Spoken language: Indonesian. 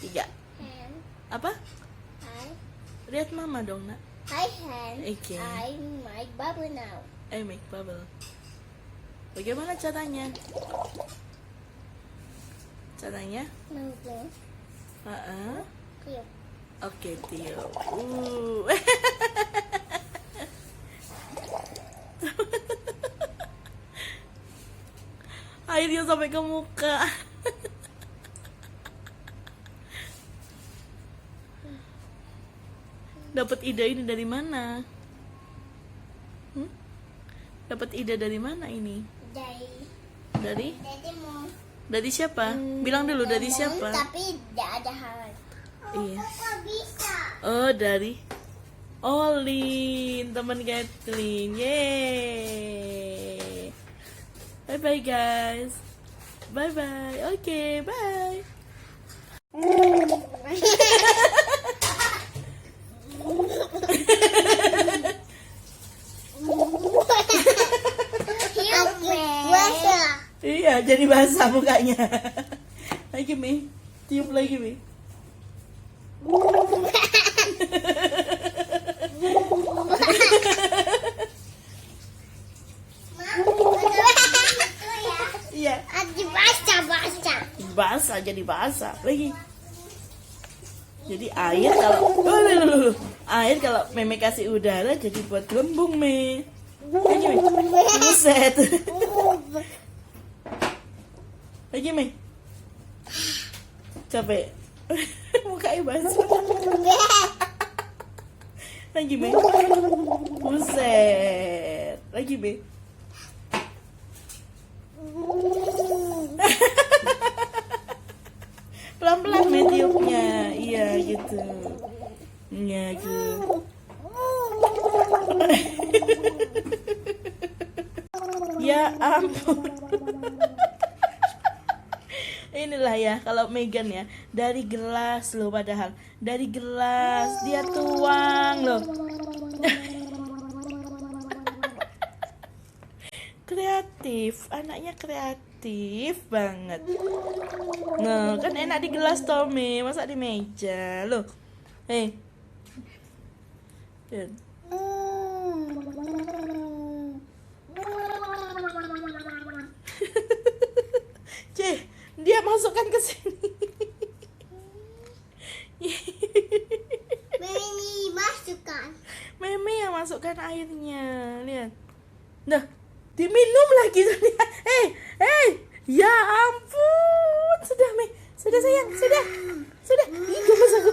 3. Hand. Apa? I. Lihat mama dong, nak. I hand. Okay. I make bubble now. I make bubble. Bagaimana caranya? Caranya? Moving. Clear. Oke, Tio. Airnya sampai ke muka. Dapat ide ini dari mana? Dapat ide dari mana ini? Dari mau. Dari siapa? Bilang dulu dari siapa? Tapi tidak ada hal. Iya. Kok bisa? Oh, dari Olin, teman Kathleen. Yeay. Bye bye guys. Bye bye. Oke, bye. Iya, jadi basah mukanya. Lagi Mi, tiup lagi Mi. Iya. Basah jadi basah lagi. Jadi air kalau Meme kasih udara jadi buat gelembung Me. Lagi Mi. Buset. Lagi Mi. Capek. Mukanya basah. Lagi Mi. Buset. Lagi Mi. Pelan-pelan Mi tiupnya. Iya gitu. Iya gitu. Ya ampun. Inilah ya kalau Megan ya, dari gelas loh, padahal dari gelas dia tuang loh. Kreatif, anaknya kreatif banget. Nah, kan enak di gelas Tommy, masa di meja loh. Hei. Cih, dia masukkan ke sini. Meme masukkan. Meme yang masukkan airnya, lihat. Nah, diminum lagi. Ya ampun, sudah Me, sudah sayang, sudah. Ih, gemes aku